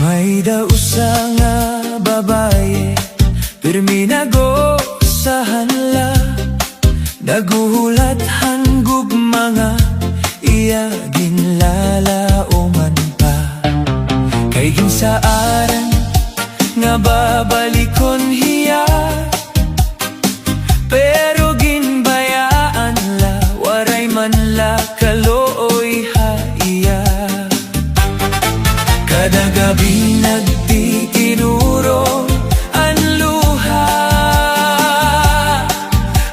May dausa nga babaye, pirmi nagosahan la, naguhulat hanggug mga iya ginlalauman pa. Kay ginsaaran nga babalikon hiya, pero ginbayaan la, waray man la kalooy haiya. Kada gabi nagtitinuro ang luha,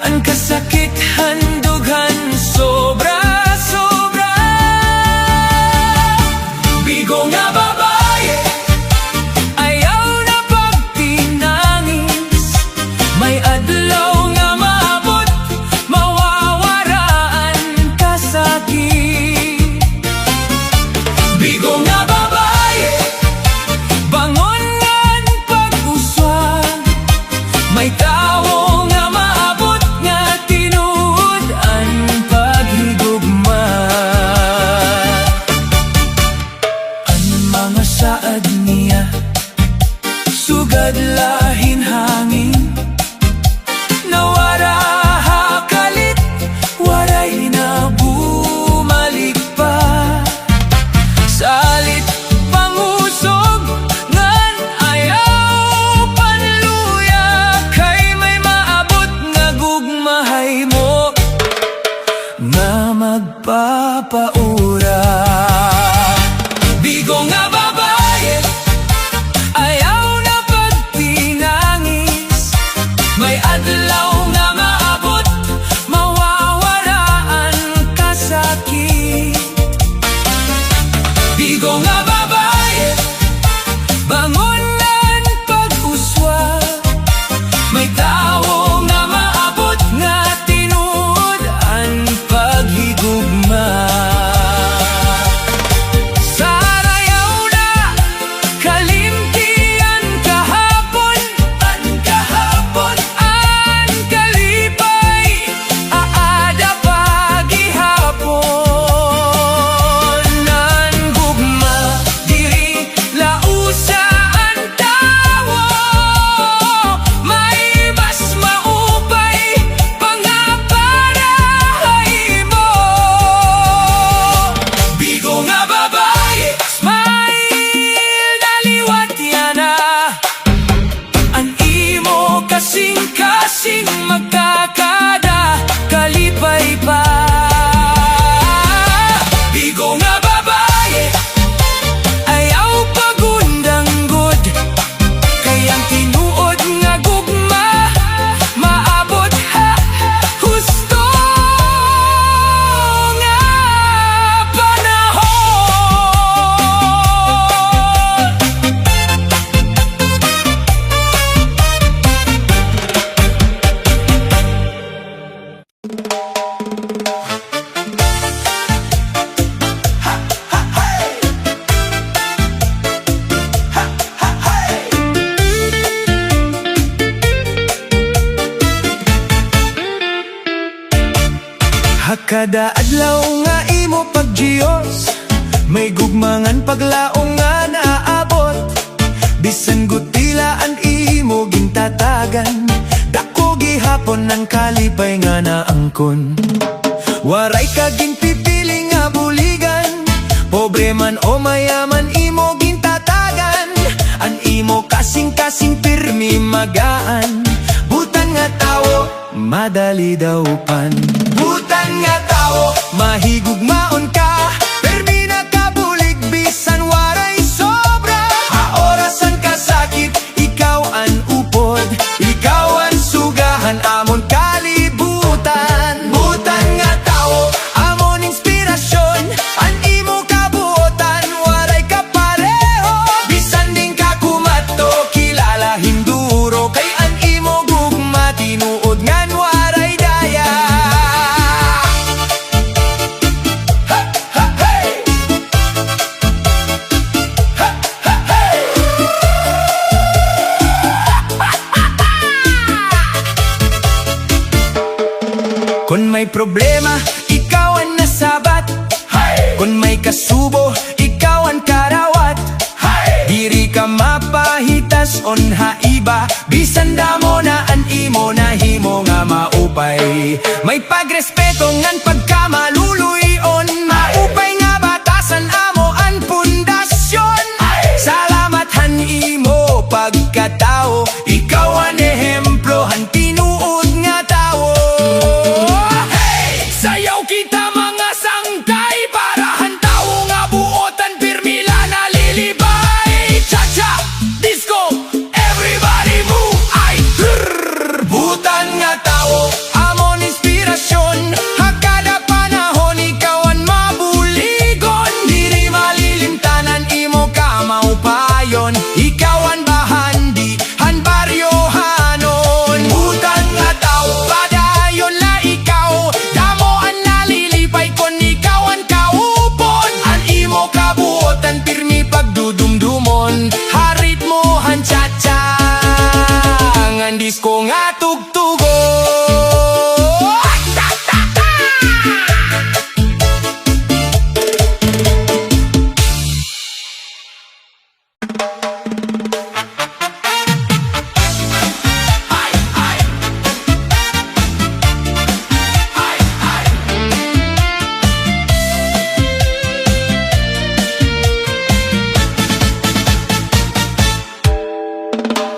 ang kasakit handughan sobra-sobra. Bigo nga babae, ayaw na pagtinangis, may adlaw nga maabot, mawawaraan kasakit. Bigo nga babae, bangon ngan pag-uswag, may tawo nga maabot nga tinuod ang paghigugma. Ang mga saad niya sugad lahin hangin, nawara hakalit, waray na bumalik pa. Salit pangusog ngan ayaw panluya, kay may maabot nga gugmahay mo nga magpapaura. Bigo nga babaye, ayaw na pagtinangis, may adlaw nga maabot, mawawaraan kasakit. Bigo nga babae, bangon ngan pag-uswag, may tawo nga maabot nga tinuod ang paghigugma. Sarayaw na kalimtian kahapon, ang kalipay, aada pagihapon. Nan gugma diri lausa ang tawo, may mas maupay pangaparahay mo. Bigo nga babae, smile naliwat yana, ang imo kasing-kasing magkakada, kalipay pa. Bigo nga babae, ayaw pagundanggod, kay ang tinuod nga gugma, maabot ha husto nga panahon. Hakada adlaw nga imo pagjiyos, may gugmangan paglaong nga naabot. Bisan gutila ang imo gintatagan, dako gihapon ang kalipay nga naangkon. Waray ka ginpipili nga buligan, pobre man o mayaman imo gintatagan. Ang imo kasing-kasing pirmi magaan, butan nga tawo madali daw pan. Butan nga tawo mahigugmaon ka, pirmi na kabulig bisan waray sobra. Haorasan kasakit, ikaw ang upod, ikaw ang sugahan amon kalibutan. Butan nga tawo amon inspirasyon, ang imo kabuotan waray kapareho. Bisan din ka kumato, kilala hinduro, kay ang imo gugma tinuod ngan waray daya. may problema, ikaw ang nasabat. Kung may kasubo, ikaw ang karawat. Diri ka mapahitas on haiba, bisan damo na an imo na himo nga maupay. May pagrespeto ngan pagkamaluluyon, maupay nga batasan amo an pundasyon. Salamat han imo pagkatao, ikaw ang ehemplo han tinuod nga tao. Sayaw kita mga sangkay, para han tao nga buotan pirmila nalilibay. Cha-cha, disco, everybody move, ay butan nga tao, amon inspirasyon. Hakada panahon ikaw ang mabuligon, diri malilimtanan imo ka maupayon. Ikaw ang bahandi, han baryohanon. Butan nga tao, padayon la ikaw, damo ang nalilipay kon ikaw ang kaupon. An imo kabuotan pirmi pagdudumdumon, harit mo han cha-cha, ngan disco nga tugtugo.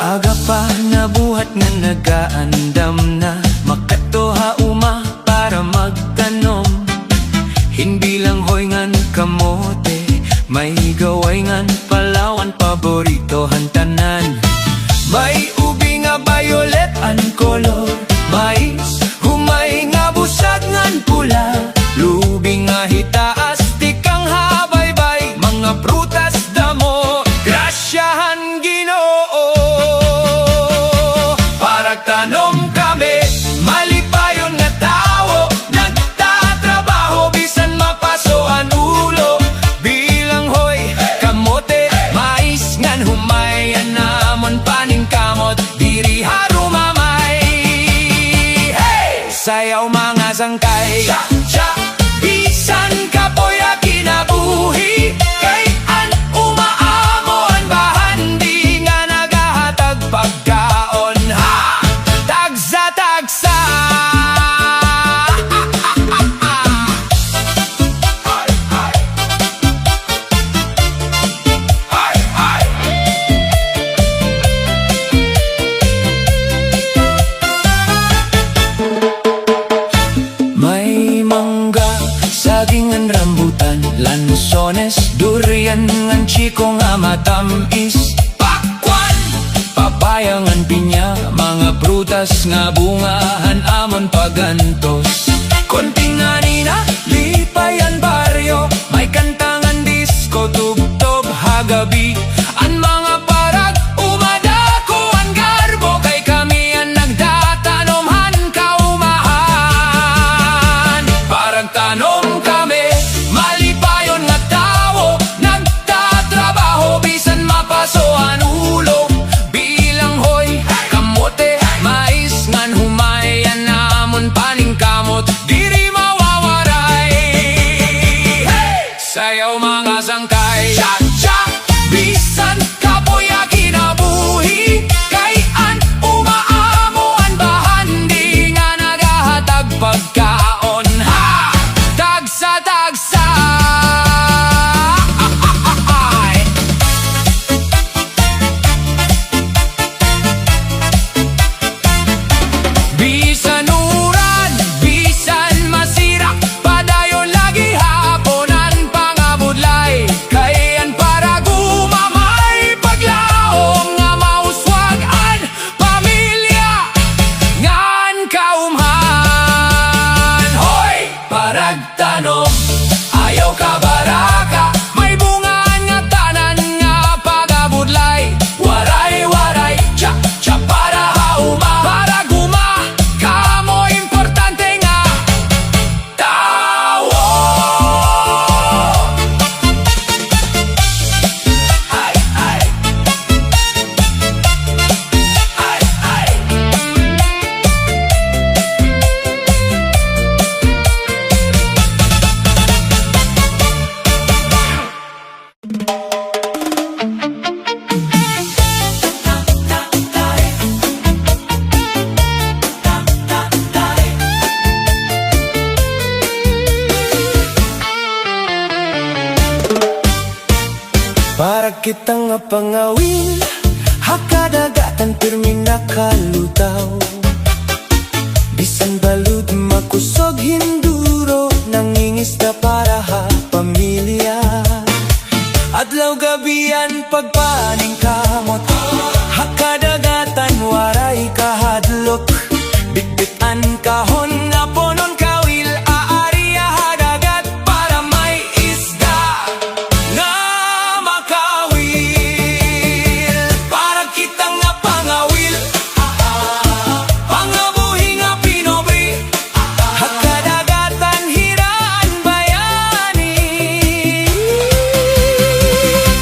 Aga pa nabuhat nga nagaandam na, makatoha uma para magtanom. Hinbilang hoy ngan kamote, may gaway ngan palawan, paborito hantanan. May ubi nga violet an kolor, mais humay nga busag ngan pula. Lubi nga hitaas tikang habaybay, mga prutas damo grasyahan Ginoo. Tanom kami, malipayon nga tao, nagtatrabaho bisan mapaso ang ulo. Bilang hoy, kamote, mais ngan humay, anamon paning kamot, diri harumamay. Hey! Sayaw mga sangkay, cha-cha, bisan kapoy a kinabuhi, kay an umaamo ang bahandi nga nagahatag pagkaon. Tagsa may mangga, saging ang rambutan, lansones, durian ngan chiko nga matamis. Pakwan, papaya ngan pinya, mga prutas nga bungahan amon pagantos. Konting anina, lipayan baryo, may kantangan disco, tugtog hagabi. Ang mga parag, umadako ang garbo, kay kami ang nagtatanomhan kaumahan. Parang tanom kami, malipayon nga tao, nagtatrabaho bisan mapaso ang ulo. Bilang hoy, kamote, mais ngan humay, anamon paning kamot, diri mawawaray. Hey! Sayaw mga sangkay, cha-cha, bis Para kitang nga pangawil, hakadagatan pirmi nakalutaw. Bisan balud makusog hinduro, nangingisda para ha pamilya. Adlaw gabian pagpaning kamot, hakadagatan waray kahadlok. Bitbitan kahon nga ponon kawil, aariya hadagat para may isda nga makawil. Para kita nga pangawil, pangabuhi nga pinobri, hakadagatan hiraan bayani.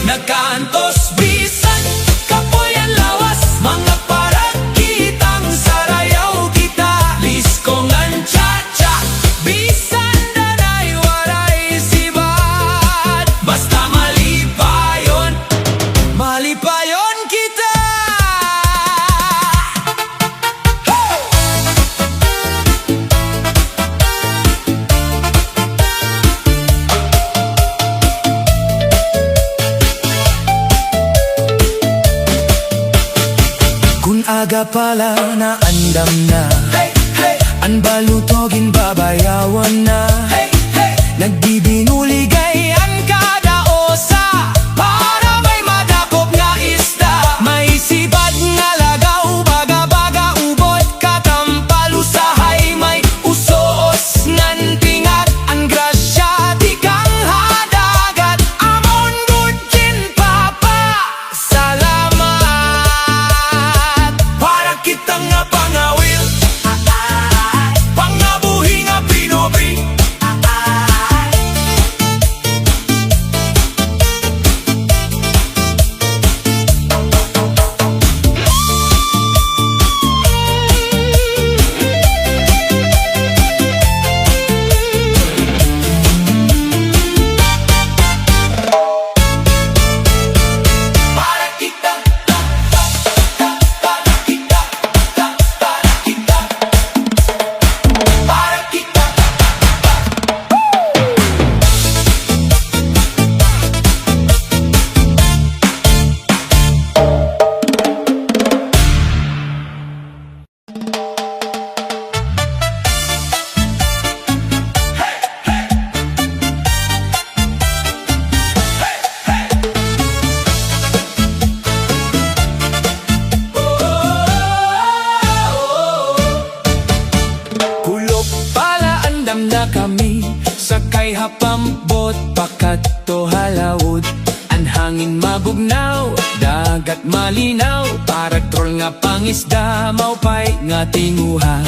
Nagkaantos bisan kapoyan lawas, mga parang kitang sarayaw kita. Liskongan cha-cha, bisan danay waray sibat. Basta malipayon, malipayon kita. Kung aga pala na andam na, ang balutogin babayawan na. Nagbibinuligay ang kada osa, para may madakop nga isda. May sibad nga lagaw, baga-baga ubod, katampal usahay. May usos ngan tingat, ang grasya di kang hadagat. Amon gudjin papa, salamat. Para kita nga pangawil, pangabuhi nga pinobri, para kita, para kita, para kita, para kita. Kulog pala andam na kami, sakay hapambot pakat to halawod. Ang hangin mabugnaw, dagat malinaw, para troll nga pangisda, maupay nga tinguha.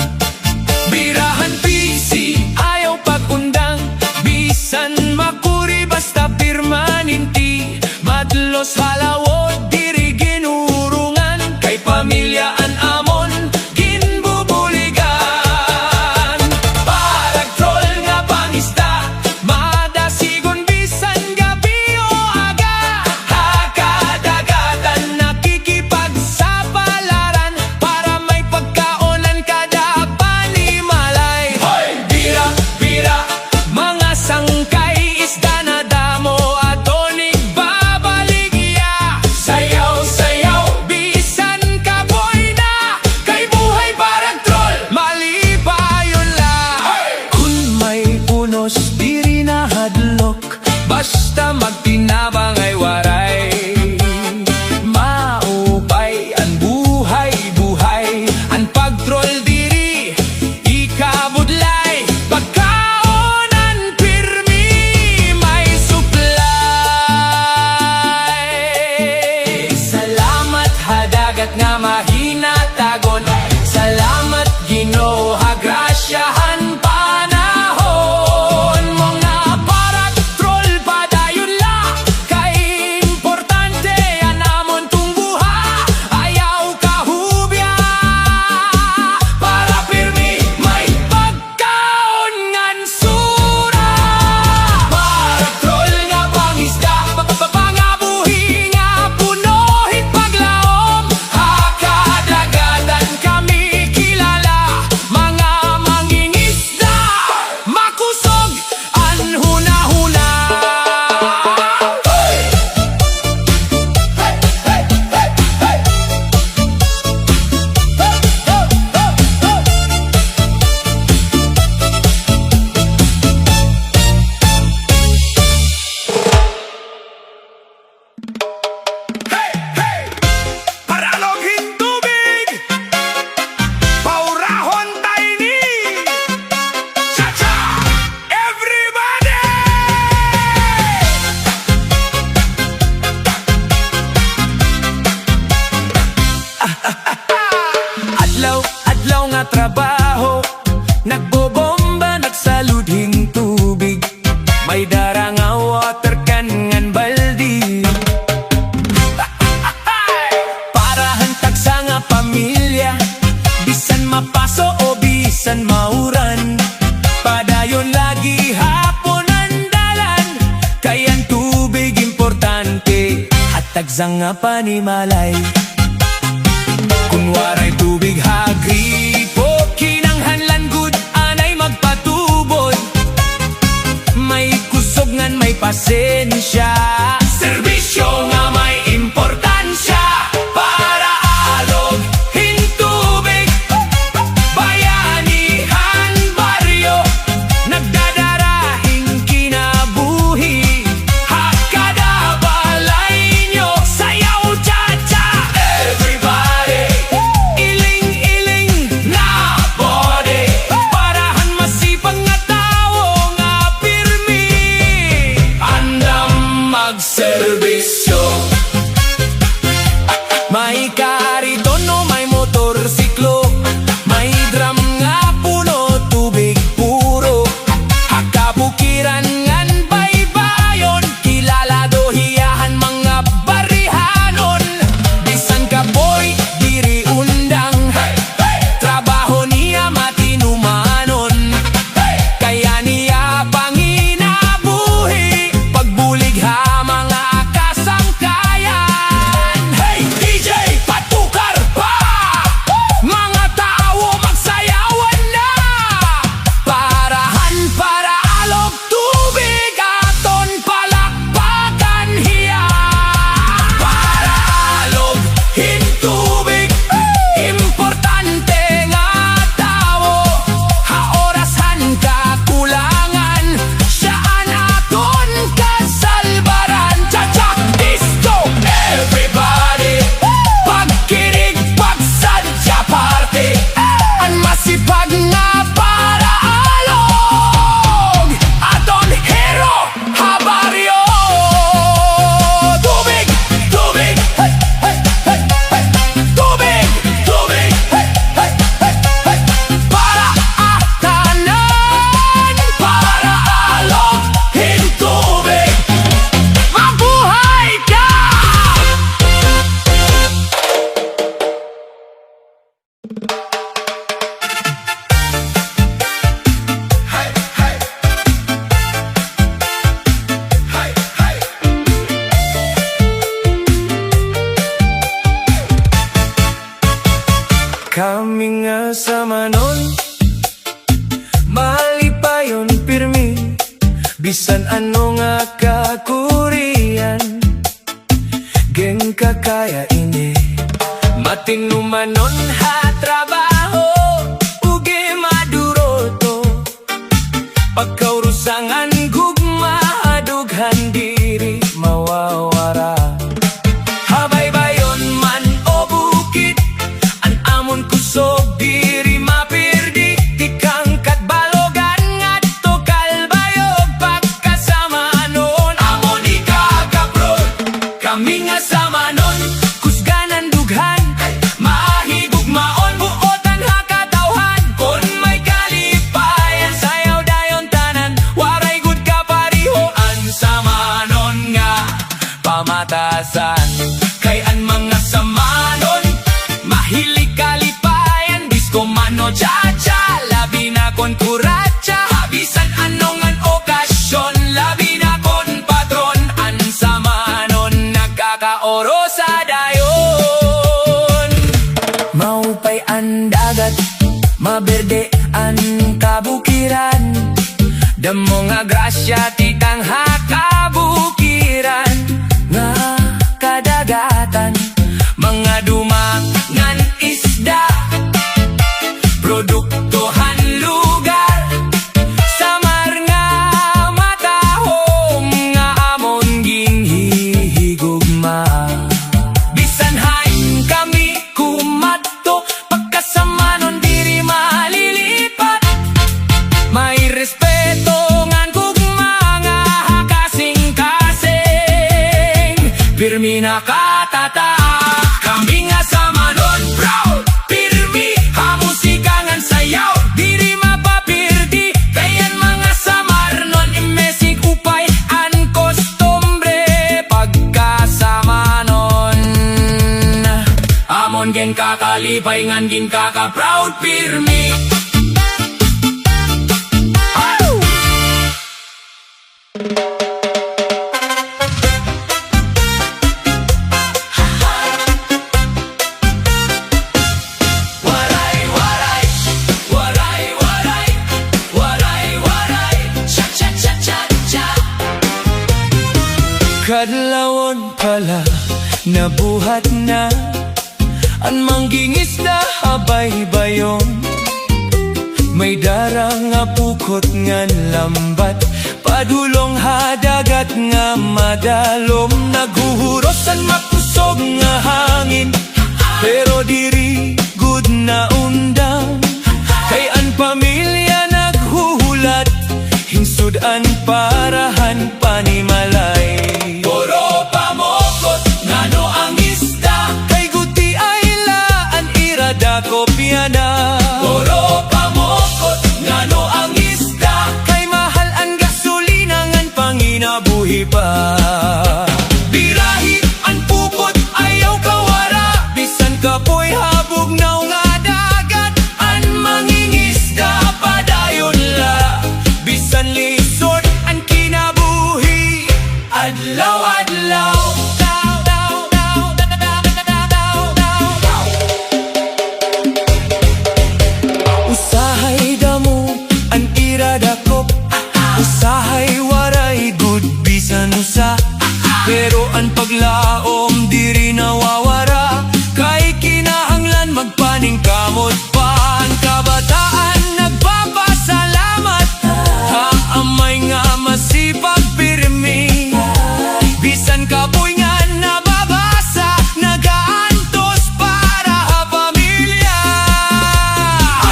Birahan pisi, ayaw pagundang, bisan makuri basta pirmaninti. Madlos halawod, diri ginurungan, kay pamilyaan amon ginbubuligan. Parag troll nga pangisda, madasigon bisan gabi o aga. Hakadagatan nakikipagsapalaran, para may pagkaonan kada panimalay. Hoy! Bira, bira, mga sangkay isda na damo, atonig babaligya. mga trabaho, nagbobomba, nagsaludhing tubig. May dara nga water can ngan baldi. Para hantag sa nga pamilya, bisan mapaso o bisan mauran. Padayon lagi hapon ang dalan, kayan tubig importante, hatag sa nga panimalay. Kunwaray tubig hagripo, kinanghanlan gud anay magpatubod. May kusog ngan may pasensya, serbisyo nga may importansya. Para alog hintubig, bayanihan baryo, nagdadarahing kinabuhi. Hakada balay nyo, sayaw cha-cha. Everybody, iling-iling na body, parahan masipag nga tao nga pirmi. Andam magserbisyo. May kariton o may motorsiklo, may drum nga puno tubig puro. Hakabukiran ngan baybayon, kilala do hiyahan mga barihanon. Bisan ka boy, diri undang, trabaho niya matinumanon. Kaya niya panginabuhi, pagbulig ha mga kasangkayan. Hey DJ, patukar pa! Mga tao magsayawan na! Parahan para alog tubig, aton palakpakan hiya. Para alog hintubig, importante nga tao. Haorasan kakulangan, siyaan aton kasalbaran. Cha-cha, disco, everybody, pagkirig, pagsadya party, ang masipag nga para alog, aton hero habaryo. Tubig, tubig, hey, hey, hey, hey. Tubig, tubig, hey, hey, hey, hey. Para atanan, para alog hintubig, mabuhay ka! Hey, hey. Hey, hey. Kami nga sa manon, malipayon pirmi, bisan ano nga kakurian. Geng kakaya ini, matinumanon ha trabaho, uge maduroto. Pagkaurusangan gugma, adughan diri mawawara. Habaybayon man o bukit, an amon kusog diri mapirdi. Tikangkat balogan ngadto kalbayog, pagkasama nun amon ikakaprod. Kami nga sama nun, kusganan dughan, mahigugmaon buotan hakatawhan. Kon may kalipayan, sayaw dayon tanan, waray gud ka parihoan. Sama nun nga pamatasan, kay an mga samanon, mahilig kalipayan. Disco mano cha-cha, labi na kon kuratsa. Habisan anongan okasyon, labi na kon patron. An samanon, nagkakaoro sa dayon. Maupay ang dagat, maberde ang kabukiran. Damo nga grasya titang hakabukiran. Nga kadagatan, mga dumangan isda, produktohan lugar. Samar nga matahom, nga amon ginhihigugma. Bisan hain kami kumadto, pagkasama nun diri malilipat. May respeto ngan gugma, nga hakasing-kasing, pirmi nakatata. Kami nga sama nun, proud, pirmi, hamusika ngan man gen kakalipay ngan gin kaka-proud pirmi. Kadlawon pala nabuhat na an manggingis na habay-bayon. May darang nga pukot ngan lambat, padulong hadagat nga madalom. Naghuhurosan makusog nga hangin, pero diri good na undang. Kay an pamilya naghuhulat, hinsudan parahan panimalay. Puro pamokot ngano ang isda, Kay guti ay laan irada kopya na. puro pamokot ngano ang isda. Kay mahal ang gasolina ngan panginabuhi pa. Birahi ang pupot ayaw kawara, Bisan kapoy habog na nga dagat, an mangingisda padayon la. bisan lisod ang kinabuhi. Adlaw-adlaw Usahay damo ang iradakop, usahay waray good bisan usa. Pero ang paglaom diri nawawara, kay kinahanglan magpaningkamot pa. Ang kabataan nagpapasalamat, haamay nga masipag pirmi. Bisan kapoy nga nababasa, nagaantos para ha pamilya.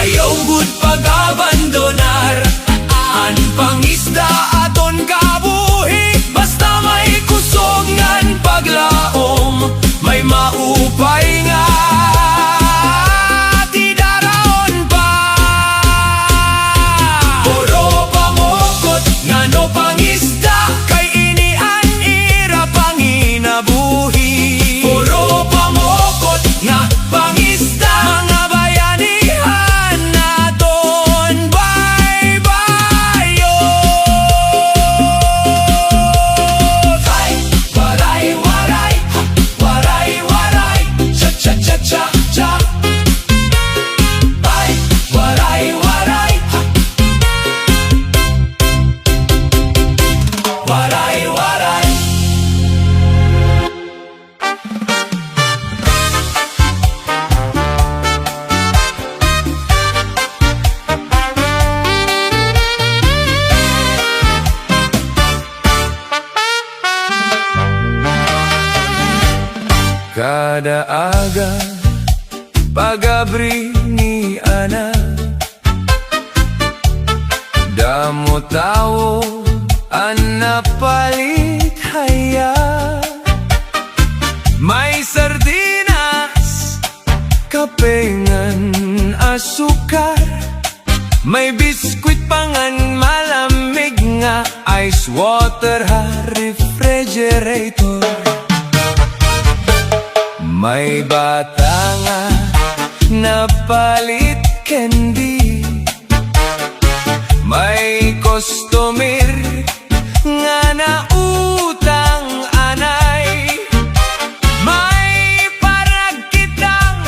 ayaw gud pag-abandonar An pangisda aton kabuhi, basta may kusog ngan paglaom, may maupay nga tidaraon pa. puro pamokot ngano pangisda. Kay inian ira panginabuhi, Puro pamokot nga pangisda. mga bayanihan naton baybayon. Ay, waray-waray, waray-waray, cha-cha-cha-cha-cha. Ay, waray-waray, waray-waray. Kada aga pagabri ni ana, damo tao ang napalit haya. May sardinas, kapengan, asukar, may biskwit pangan malamig nga ice water ha refrigerator. May bata nga napalit candy, may customer nga nautang anay, may paragkitang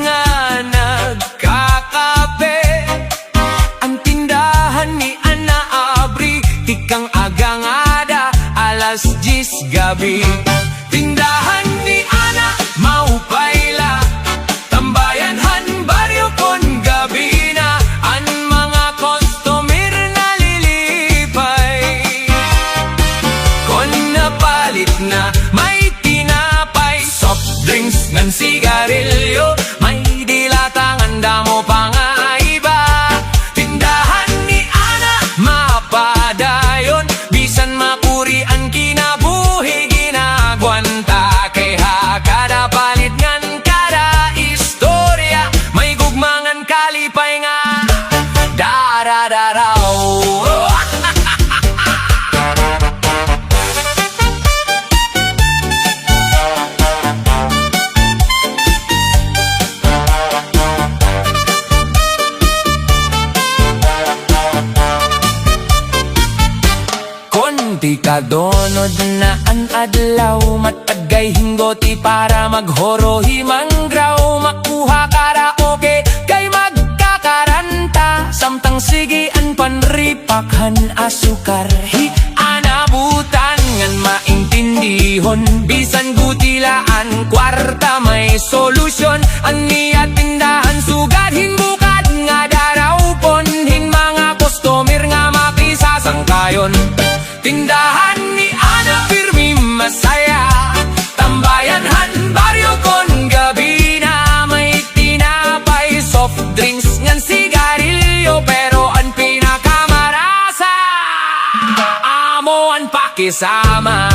nga nagkakape. Ang tindahan ni Ana Abri, tikang agangada, alas 10 gabi. Tindahan ni Ana maupayla, tambayanhan baryo kon gabi na. Ang mga customer nalilipay, kon napalit na may tinapay, soft drinks ngan sigarilyo, may dilatangan damo pa nga iba. Tindahan ni Ana mapadayon, bisan makuri ang kinabuhi ginagwanta. Kay kada palit ngan kada istorya, may gugmangan kalipay nga darararaw. adlaw matagay hinggoti para maghoro himanggraw makuha karaoke kay magkakaranta samtang sigian panripakhan asukar hi anabutan ngan maintindihon bisan gutilaan kwarta may solusyon ania tindahan sugad hinbukad nga darawpon hin mga customer nga makisasangkayon tindahan ni Ana Pirmi masaya tambayanhan baryo kon gabi na may tinapay soft drinks ngan sigarilyo pero ang pinakamarasa amo ang pakisama.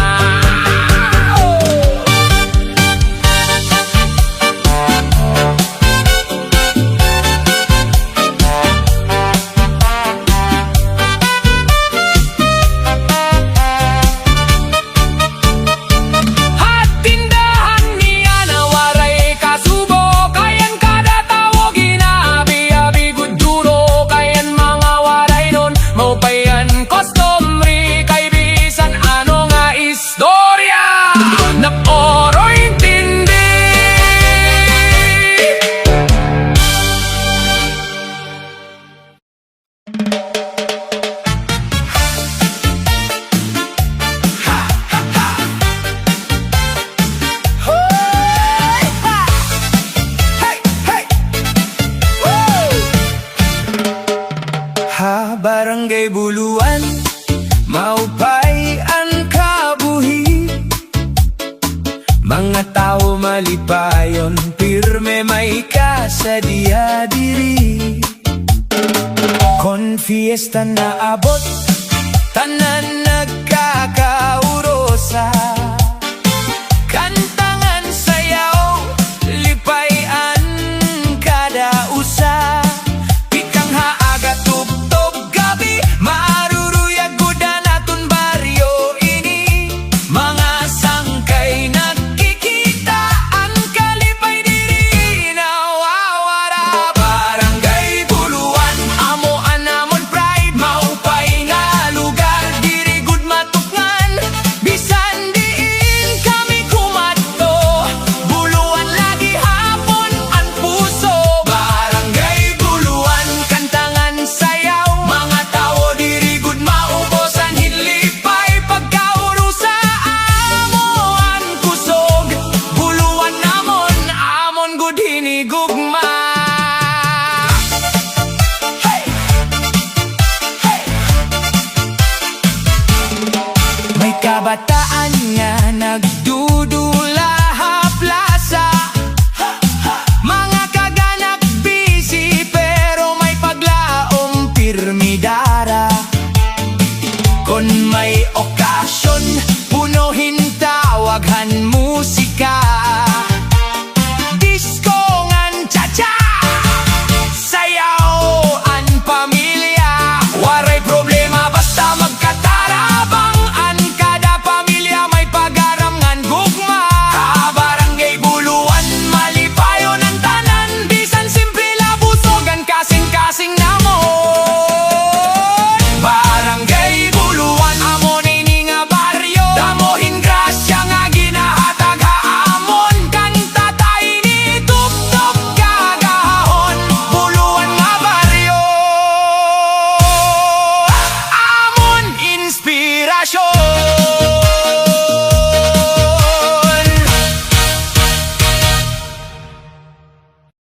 Barangay Buluan, maupay ang kabuhi. Mga tao malipayon, pirme may kasadya diri. Kon fiesta na abot, tanan nagkakaurosa. Kanta